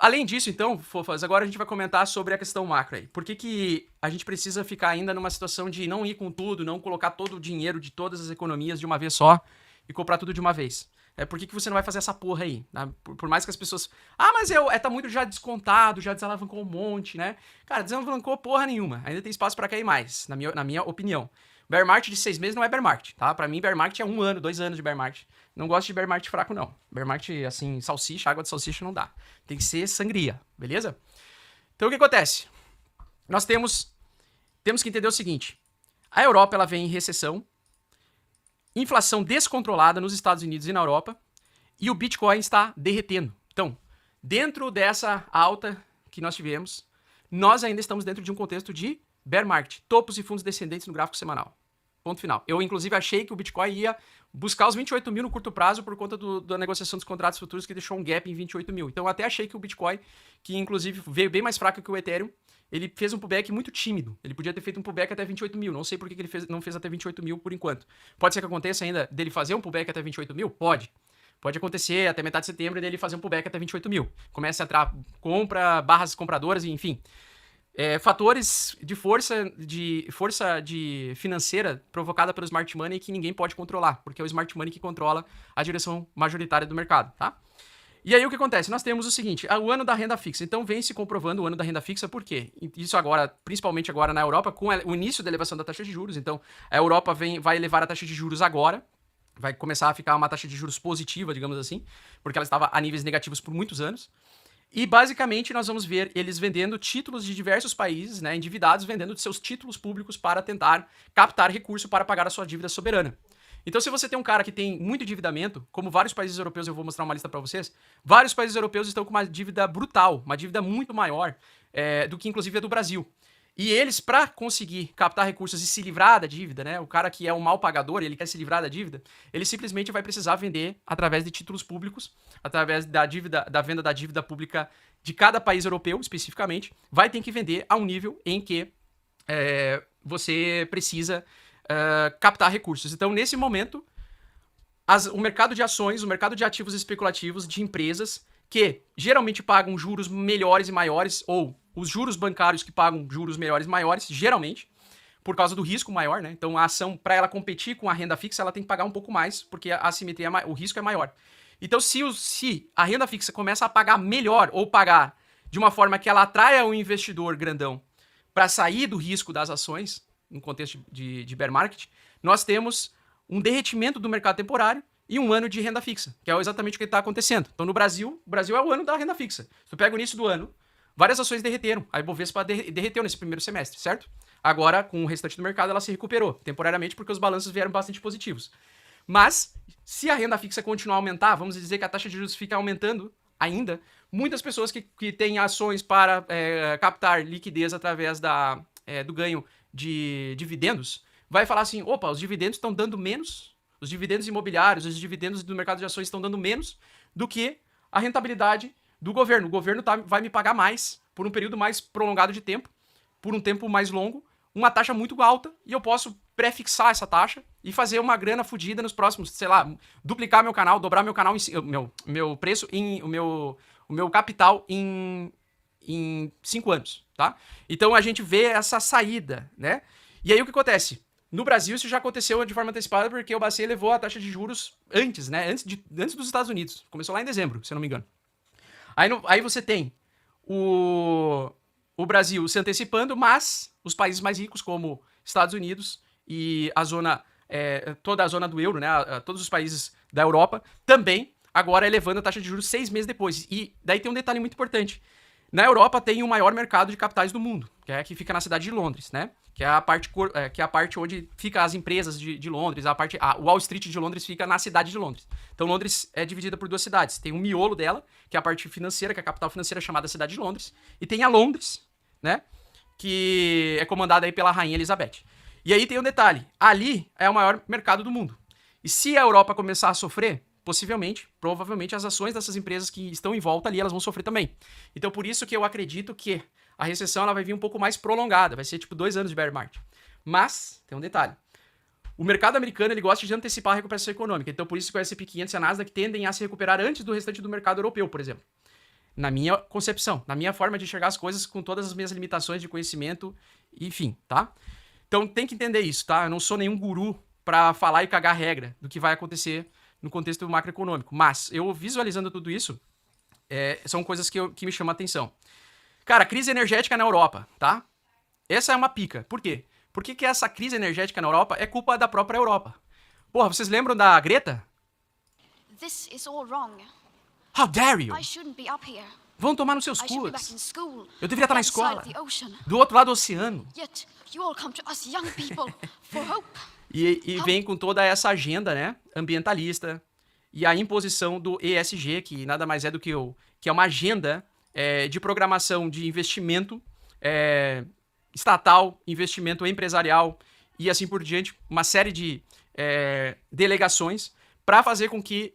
Além disso, então, fofas, agora a gente vai comentar sobre a questão macro aí. Por que a gente precisa ficar ainda numa situação de não ir com tudo, não colocar todo o dinheiro de todas as economias de uma vez só e comprar tudo de uma vez? Por que você não vai fazer essa porra aí? Né? Por mais que as pessoas... Ah, mas tá muito já descontado, já desalavancou um monte, né? Cara, desalavancou porra nenhuma. Ainda tem espaço pra cair mais, na minha opinião. Bear market de 6 meses não é bear market, tá? Pra mim, bear market é 1 ano, 2 anos de bear market. Não gosto de bear market fraco, não. Bear market, assim, salsicha, água de salsicha não dá. Tem que ser sangria, beleza? Então, o que acontece? Nós temos que entender o seguinte. A Europa, ela vem em recessão, inflação descontrolada nos Estados Unidos e na Europa, e o Bitcoin está derretendo. Então, dentro dessa alta que nós tivemos, nós ainda estamos dentro de um contexto de bear market, topos e fundos descendentes no gráfico semanal. Ponto final. Eu, inclusive, achei que o Bitcoin ia buscar os 28 mil no curto prazo por conta da negociação dos contratos futuros que deixou um gap em 28 mil. Então, eu até achei que o Bitcoin, que inclusive veio bem mais fraco que o Ethereum, ele fez um pullback muito tímido. Ele podia ter feito um pullback até 28 mil. Não sei por que ele não fez até 28 mil por enquanto. Pode ser que aconteça ainda dele fazer um pullback até 28 mil? Pode. Pode acontecer até metade de setembro dele fazer um pullback até 28 mil. Começa a entrar compra, barras compradoras, enfim. Fatores de força de financeira provocada pelo smart money que ninguém pode controlar, porque é o smart money que controla a direção majoritária do mercado, tá? E aí o que acontece? Nós temos o seguinte, o ano da renda fixa. Então vem se comprovando o ano da renda fixa, por quê? Isso agora, principalmente agora na Europa, com o início da elevação da taxa de juros. Então a Europa vai elevar a taxa de juros agora, vai começar a ficar uma taxa de juros positiva, digamos assim, porque ela estava a níveis negativos por muitos anos. E basicamente nós vamos ver eles vendendo títulos de diversos países, né, endividados, vendendo seus títulos públicos para tentar captar recurso para pagar a sua dívida soberana. Então, se você tem um cara que tem muito endividamento, como vários países europeus, eu vou mostrar uma lista para vocês, vários países europeus estão com uma dívida brutal, uma dívida muito maior do que inclusive a do Brasil. E eles, para conseguir captar recursos e se livrar da dívida, né? O cara que é um mal pagador e ele quer se livrar da dívida, ele simplesmente vai precisar vender através de títulos públicos, através da venda da dívida pública de cada país europeu, especificamente, vai ter que vender a um nível em que você precisa captar recursos. Então, nesse momento, o mercado de ações, o mercado de ativos especulativos de empresas que geralmente pagam juros melhores e maiores, ou os juros bancários que pagam juros melhores e maiores, geralmente, por causa do risco maior, né? Então a ação, para ela competir com a renda fixa, ela tem que pagar um pouco mais, porque a assimetria, o risco é maior. Então se a renda fixa começa a pagar melhor, ou pagar de uma forma que ela atraia o investidor grandão para sair do risco das ações, no contexto de bear market, nós temos um derretimento do mercado temporário e um ano de renda fixa, que é exatamente o que está acontecendo. Então, no Brasil, o Brasil é o ano da renda fixa. Se tu pega o início do ano, várias ações derreteram. A Ibovespa derreteu nesse primeiro semestre, certo? Agora, com o restante do mercado, ela se recuperou temporariamente porque os balanços vieram bastante positivos. Mas, se a renda fixa continuar a aumentar, vamos dizer que a taxa de juros fica aumentando ainda, muitas pessoas que têm ações para captar liquidez através do ganho de dividendos, vai falar assim, opa, os dividendos estão dando menos, os dividendos imobiliários, os dividendos do mercado de ações estão dando menos do que a rentabilidade do governo. O governo vai me pagar mais por um período mais prolongado de tempo, por um tempo mais longo, uma taxa muito alta, e eu posso prefixar essa taxa e fazer uma grana fodida nos próximos, sei lá, duplicar meu canal, dobrar meu canal, meu preço, o meu capital em 5 anos, tá? Então a gente vê essa saída, né? E aí o que acontece? No Brasil isso já aconteceu de forma antecipada porque o BACE levou a taxa de juros antes, né? Antes dos Estados Unidos. Começou lá em dezembro, se eu não me engano. Aí você tem o Brasil se antecipando, mas os países mais ricos, como Estados Unidos e toda a zona do euro, né, todos os países da Europa, também agora elevando a taxa de juros 6 meses depois. E daí tem um detalhe muito importante. Na Europa tem o maior mercado de capitais do mundo, que fica na cidade de Londres, né? Que é a parte onde fica as empresas de Londres, a Wall Street de Londres fica na cidade de Londres. Então Londres é dividida por 2 cidades. Tem o miolo dela, que é a parte financeira, que é a capital financeira chamada cidade de Londres, e tem a Londres, né? Que é comandada aí pela Rainha Elizabeth. E aí tem um detalhe, ali é o maior mercado do mundo. E se a Europa começar a sofrer, possivelmente, provavelmente as ações dessas empresas que estão em volta ali, elas vão sofrer também. Então por isso que eu acredito que a recessão ela vai vir um pouco mais prolongada, vai ser tipo 2 anos de bear market. Mas, tem um detalhe, o mercado americano ele gosta de antecipar a recuperação econômica, então por isso que o S&P 500 e a Nasdaq tendem a se recuperar antes do restante do mercado europeu, por exemplo. Na minha concepção, na minha forma de enxergar as coisas com todas as minhas limitações de conhecimento, enfim, tá? Então tem que entender isso, tá? Eu não sou nenhum guru pra falar e cagar regra do que vai acontecer no contexto macroeconômico. Mas eu visualizando tudo isso, são coisas que me chamam a atenção. Cara, crise energética na Europa, tá? Essa é uma pica. Por quê? Por que essa crise energética na Europa é culpa da própria Europa? Porra, vocês lembram da Greta? This is all wrong. How dare you? I shouldn't be up here. Vão tomar nos seus I should be back in culos. school. Eu deveria estar na that side escola, of the ocean. do outro lado do oceano. Yet you all come to us young people for hope. E vem com toda essa agenda, né, ambientalista e a imposição do ESG, que nada mais é do que é uma agenda de programação de investimento estatal, investimento empresarial e assim por diante, uma série de delegações para fazer com que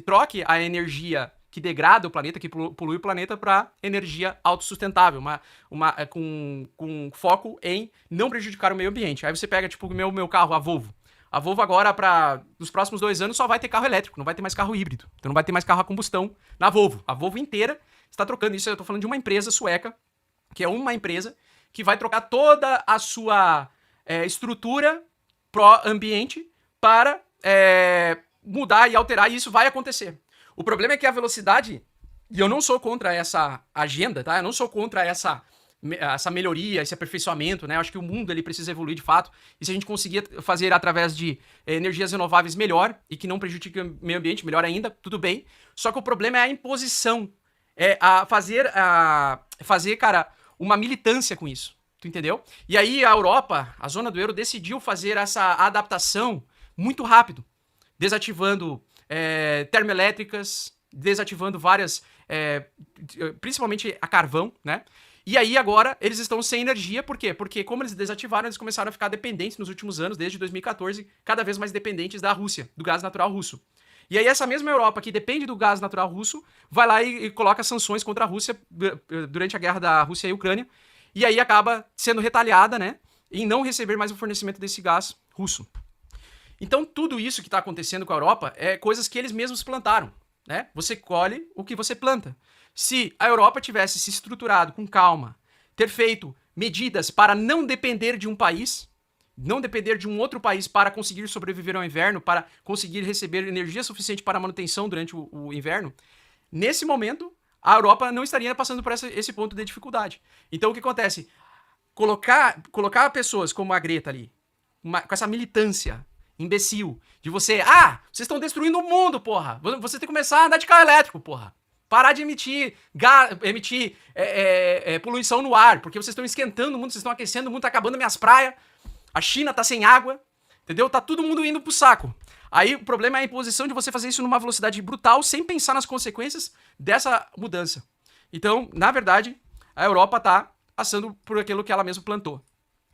troque a energia que degrada o planeta, que polui o planeta, para energia autossustentável, com foco em não prejudicar o meio ambiente. Aí você pega, tipo, o meu carro, a Volvo. A Volvo agora, nos próximos 2 anos, só vai ter carro elétrico, não vai ter mais carro híbrido. Então não vai ter mais carro a combustão na Volvo. A Volvo inteira está trocando isso. Eu estou falando de uma empresa sueca, que é uma empresa que vai trocar toda a sua estrutura pró-ambiente para mudar e alterar, e isso vai acontecer. O problema é que a velocidade, e eu não sou contra essa agenda, tá? Eu não sou contra essa melhoria, esse aperfeiçoamento, né? Eu acho que o mundo ele precisa evoluir de fato, e se a gente conseguir fazer através de energias renováveis melhor, e que não prejudique o meio ambiente, melhor ainda, tudo bem. Só que o problema é a imposição, fazer, cara, uma militância com isso, tu entendeu? E aí a Europa, a zona do euro, decidiu fazer essa adaptação muito rápido, desativando termoelétricas, desativando várias, principalmente a carvão, né? E aí agora eles estão sem energia, por quê? Porque como eles desativaram, eles começaram a ficar dependentes nos últimos anos, desde 2014, cada vez mais dependentes da Rússia, do gás natural russo. E aí essa mesma Europa que depende do gás natural russo, vai lá e coloca sanções contra a Rússia durante a guerra da Rússia e Ucrânia, e aí acaba sendo retalhada, né? Em não receber mais o fornecimento desse gás russo. Então, tudo isso que está acontecendo com a Europa é coisas que eles mesmos plantaram, né? Você colhe o que você planta. Se a Europa tivesse se estruturado com calma, ter feito medidas para não depender de um país, não depender de um outro país para conseguir sobreviver ao inverno, para conseguir receber energia suficiente para a manutenção durante o inverno, nesse momento, a Europa não estaria passando por esse ponto de dificuldade. Então, o que acontece? Colocar pessoas como a Greta ali, com essa militância imbecil, de vocês estão destruindo o mundo, porra. Você tem que começar a andar de carro elétrico, porra. Parar de emitir poluição no ar, porque vocês estão esquentando o mundo, vocês estão aquecendo o mundo, tá acabando minhas praias, a China tá sem água, entendeu? Tá todo mundo indo pro saco. Aí o problema é a imposição de você fazer isso numa velocidade brutal, sem pensar nas consequências dessa mudança. Então, na verdade, a Europa tá passando por aquilo que ela mesma plantou.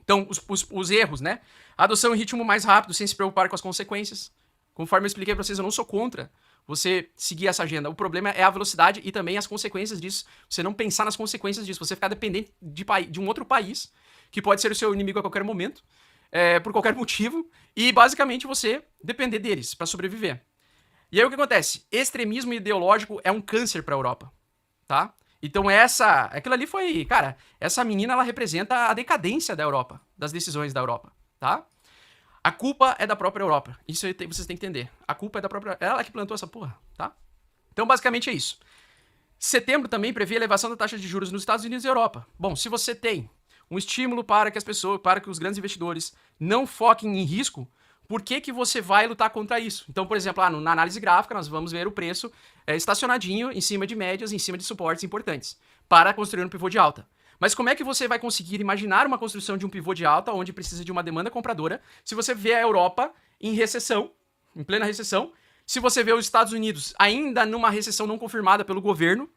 Então, os erros, né? Adoção em ritmo mais rápido, sem se preocupar com as consequências. Conforme eu expliquei pra vocês, eu não sou contra você seguir essa agenda. O problema é a velocidade e também as consequências disso. Você não pensar nas consequências disso. Você ficar dependente de um outro país, que pode ser o seu inimigo a qualquer momento, por qualquer motivo, e basicamente você depender deles pra sobreviver. E aí o que acontece? Extremismo ideológico é um câncer pra Europa, tá? Então aquilo ali foi, cara, essa menina ela representa a decadência da Europa, das decisões da Europa, tá? A culpa é da própria Europa. Isso aí vocês têm que entender. A culpa é da própria... Ela que plantou essa porra, tá? Então, basicamente é isso. Setembro também prevê elevação da taxa de juros nos Estados Unidos e Europa. Bom, se você tem um estímulo para que os grandes investidores não foquem em risco, por que você vai lutar contra isso? Então, por exemplo, na análise gráfica, nós vamos ver o preço estacionadinho em cima de médias, em cima de suportes importantes, para construir um pivô de alta. Mas como é que você vai conseguir imaginar uma construção de um pivô de alta onde precisa de uma demanda compradora se você vê a Europa em recessão, em plena recessão, se você vê os Estados Unidos ainda numa recessão não confirmada pelo governo,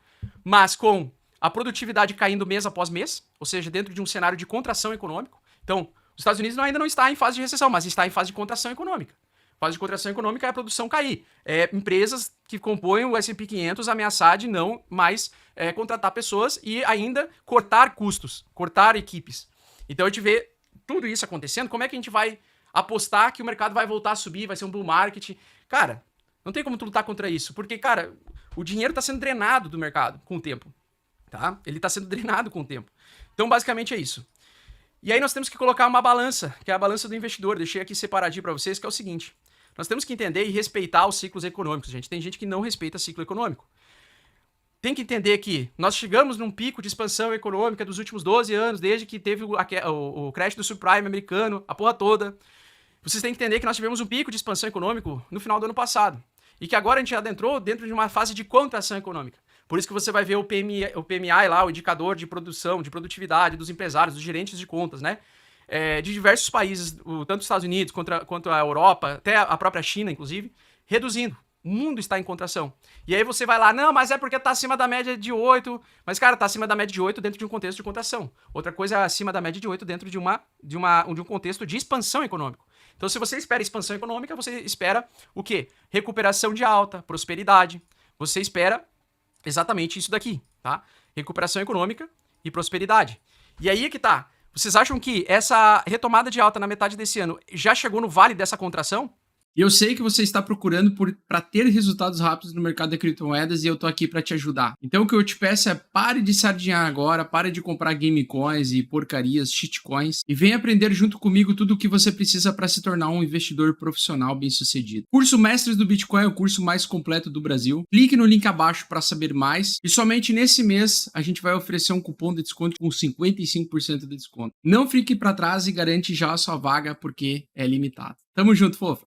mas com a produtividade caindo mês após mês, ou seja, dentro de um cenário de contração econômica. Então, os Estados Unidos ainda não está em fase de recessão, mas está em fase de contração econômica. Fase de contração econômica é a produção cair. Empresas que compõem o S&P 500 ameaçar de não mais contratar pessoas e ainda cortar custos, cortar equipes. Então a gente vê tudo isso acontecendo. Como é que a gente vai apostar que o mercado vai voltar a subir, vai ser um bull market? Cara, Não tem como tu lutar contra isso, porque, cara, o dinheiro tá sendo drenado do mercado com o tempo, tá? Ele tá sendo drenado com o tempo. Então, basicamente é isso. E aí nós temos que colocar uma balança, que é a balança do investidor. Deixei aqui separadinho para vocês, que é o seguinte. Nós temos que entender e respeitar os ciclos econômicos, gente. Tem gente que não respeita ciclo econômico. Tem que entender que nós chegamos num pico de expansão econômica dos últimos 12 anos, desde que teve o crash do subprime americano, a porra toda. Vocês têm que entender que nós tivemos um pico de expansão econômico no final do ano passado. E que agora a gente adentrou dentro de uma fase de contração econômica. Por isso que você vai ver o PMI lá, o indicador de produção, de produtividade dos empresários, dos gerentes de contas, né? De diversos países, tanto os Estados Unidos quanto a Europa, até a própria China, inclusive, reduzindo. O mundo está em contração. E aí você vai lá, não, mas é porque tá acima da média de 8. Mas, cara, tá acima da média de 8 dentro de um contexto de contração. Outra coisa é acima da média de 8 dentro de um contexto de expansão econômica. Então, se você espera expansão econômica, você espera o quê? Recuperação de alta, prosperidade. Você espera exatamente isso daqui, tá? Recuperação econômica e prosperidade. E aí é que tá. Vocês acham que essa retomada de alta na metade desse ano já chegou no vale dessa contração? E eu sei que você está procurando para ter resultados rápidos no mercado de criptomoedas e eu tô aqui para te ajudar. Então o que eu te peço é pare de sardinhar agora, pare de comprar game coins e porcarias, shitcoins e venha aprender junto comigo tudo o que você precisa para se tornar um investidor profissional bem-sucedido. Curso Mestres do Bitcoin é o curso mais completo do Brasil. Clique no link abaixo para saber mais e somente nesse mês a gente vai oferecer um cupom de desconto com 55% de desconto. Não fique para trás e garante já a sua vaga porque é limitado. Tamo junto, fofa!